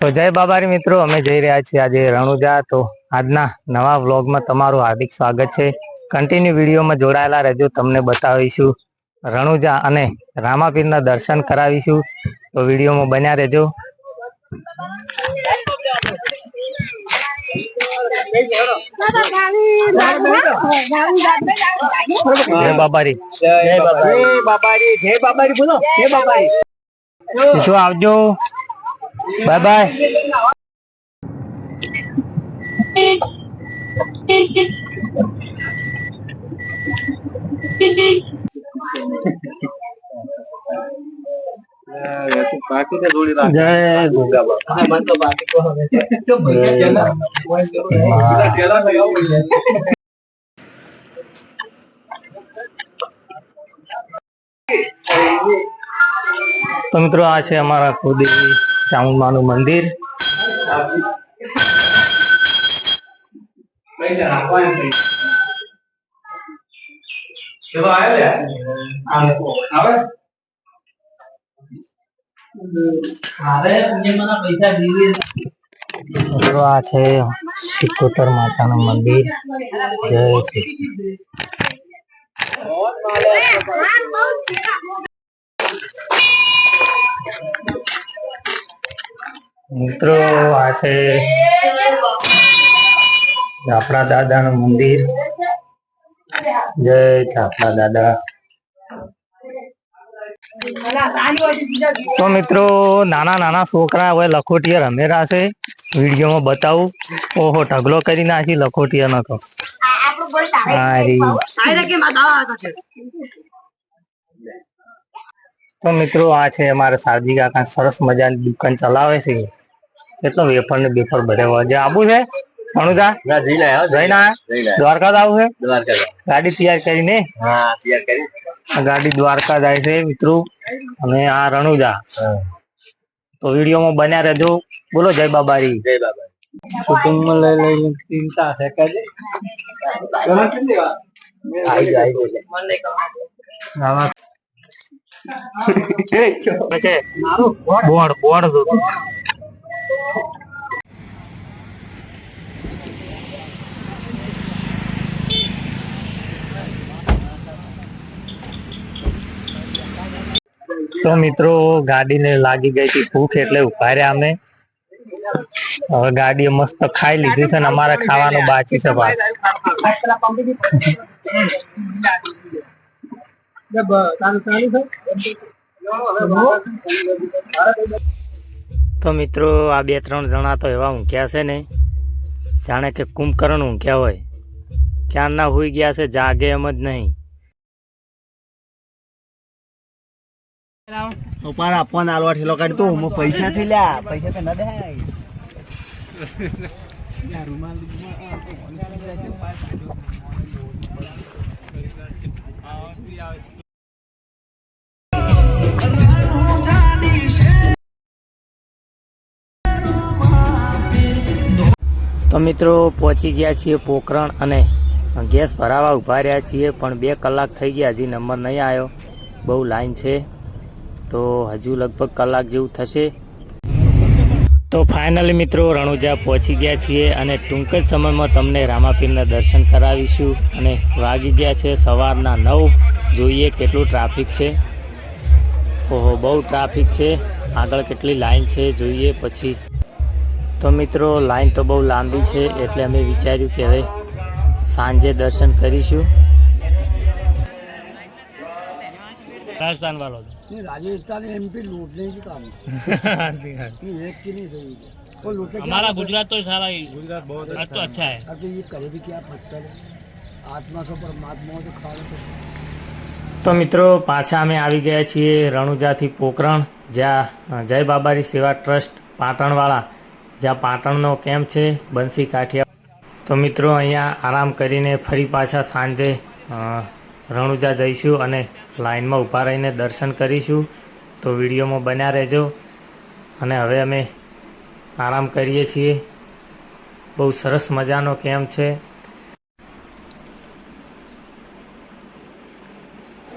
તો જય બાબારી મિત્રો, અમે જઈ રહ્યા છીએ આજે રણુજા। તો આજના નવા વ્લોગમાં તમારું હાર્દિક સ્વાગત છે। કન્ટિન્યુ વિડીયોમાં જોડાયેલા રહેજો, તમને બતાવીશું રણુજા અને રામાપીરના દર્શન કરાવીશું। તો વિડીયોમાં બન્યા રહેજો। જય બાબારી, જય બાબારી, જય બાબારી, જય બાબારી બોલો, જય બાબારી। શું આવજો, બાય બાય। જય ગોગા બાપા। તો મિત્રો આ છે અમારા કુળદેવી ચામુંડાનું મંદિર। મિત્રો આ છે સિકોતર માતાનું મંદિર। જય શ્રી મિત્રો આ છે આપણા દાદાનું મંદિર। જય આપણા દાદા। તો મિત્રો નાના નાના છોકરા હવે લખોટિયા રમેરા છે, વિડીયોમાં બતાવું। ઓહો, ઢગલો કરી નાખી લખોટિયા નો તો। તો મિત્રો આ છે અમારા સાવજી કાકા, સરસ મજાની દુકાન ચલાવે છે। કેટલો વેફર ને બેફર ભર્યા છે। આબુ છે રણુજા, જઈને દ્વારકા આવું છે। ગાડી તૈયાર કરીને, હા તૈયાર કરી ગાડી દ્વારકા જાય છે મિત્રો। અને આ રણુજા। તો વિડીયોમાં બન્યા રહેજો। બોલો જય બાબારી, જય બાબારી। કુટુંબ લઈ ચિંતા છે કદી બોર્ડ બોર્ડ તો મિત્રો ગાડીને લાગી ગઈ હતી ભૂખ, એટલે ઉભા રહ્યા અમે। હવે ગાડીએ મસ્ત ખાઈ લીધું છે ને અમારે ખાવાનું બાકી છે। તો મિત્રો આ 2-3 જણા તો એવા ઊંઘ્યા છે ને, જાણે કે કુંભકર્ણ ઊંઘ્યા હોય। ક્યારના હુઈ ગયા છે, જાગે એમ જ નહીં। ઉપારા ફોન આલવા ઠેલો કાઢ તો હું પૈસા થી લ્યા, પૈસા તો ન દે। તો મિત્રો પહોંચી ગયા છીએ પોખરણ અને ગેસ ભરાવા ઊભા રહ્યા છીએ, પણ 2 કલાક થઈ ગયા, હજી નંબર નહીં આવ્યો। બહુ લાઈન છે, તો હજુ લગભગ કલાક જેવું થશે। તો ફાઇનલી મિત્રો રણુજા પહોંચી ગયા છીએ અને ટૂંક જ સમયમાં તમને રામાપીરના દર્શન કરાવીશું। અને વાગી ગયા છે સવારના 9। જોઈએ કેટલું ટ્રાફિક છે। ઓહો, બહુ ટ્રાફિક છે। આગળ કેટલી લાઈન છે જોઈએ પછી। તો મિત્રો લાઈન તો બહુ લાંબી છે, એટલે અમે વિચાર્યું કે હવે સાંજે દર્શન કરીશું। राजस्थान वालों नहीं, राजस्थान एमपी लूटने की काम है। एक की नहीं सही है, वो लूटे। हमारा गुजरात तो सारा ही, गुजरात बहुत तो अच्छा है। अब ये करे भी क्या, पत्थर आत्मा से परमात्मा तो खाने तो मित्रों पाछा अमे आवी गया छीए रणुजाथी पोखरण, ज्यां जय बाबारी सेवा ट्रस्ट पाटणवाळा, ज्यां पाटणनो केम्प छे बंसी काठिया। तो मित्रों अहींया आराम करीने फरी पाछा सांजे रणुजा जईशुं अने लाइन में ऊभा रहीने दर्शन करीशुं। तो विडियो में बन्या रहेजो। अने हवे अमे आराम करीए छीए। बहु सरस मजानो केम्प छे।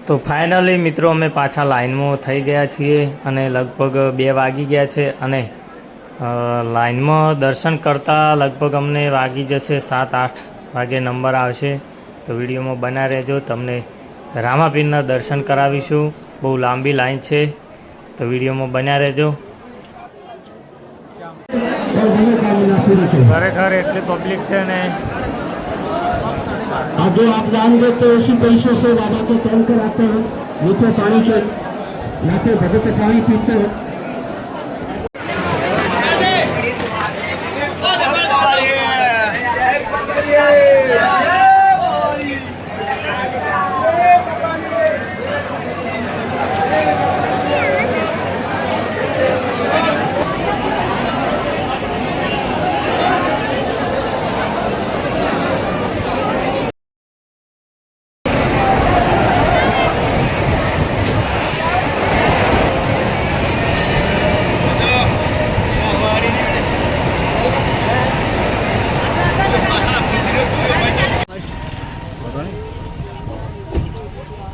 तो फाइनली मित्रों अमे पाछा लाइन में थई गया छीए अने लगभग 2 वागी गया छे अने લાઈનમાં દર્શન કરતાં લગભગ અમને વાગી જશે 7-8 વાગે નંબર આવશે. તો વિડીયોમાં બના રહેજો, તમને રામાપીરના દર્શન કરાવીશું. બહુ લાંબી લાઈન છે, તો વિડીયોમાં બન્યા રહેજો. ખરેખર એટલી પબ્લિક છે ને. आगे आप जाएंगे तो उसी पैसों से बाबा के टैंकर आते हैं, मीठे पानी के यहाँ पे भगत पानी पीते हैं.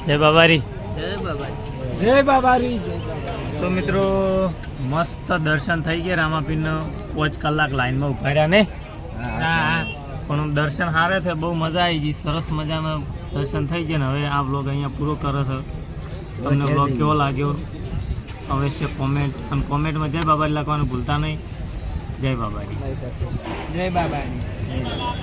જય બાબારી. જય બાબારી. તો મિત્રો મસ્ત દર્શન થઈ ગયા રામાપીરનો. 5 કલાક લાઈનમાં ઉભા રહ્યા ને, પણ દર્શન સારે છે, બહુ મજા આવી ગઈ. સરસ મજાના દર્શન થઈ ગયા ને હવે આ બ્લોગ અહીંયા પૂરો કરે છે. તમને બ્લોગ કેવો લાગ્યો અવશ્ય કોમેન્ટ, અને કોમેન્ટમાં જય બાબારી લખવાનું ભૂલતા નહીં. જય બાબારી. જય બાબારી.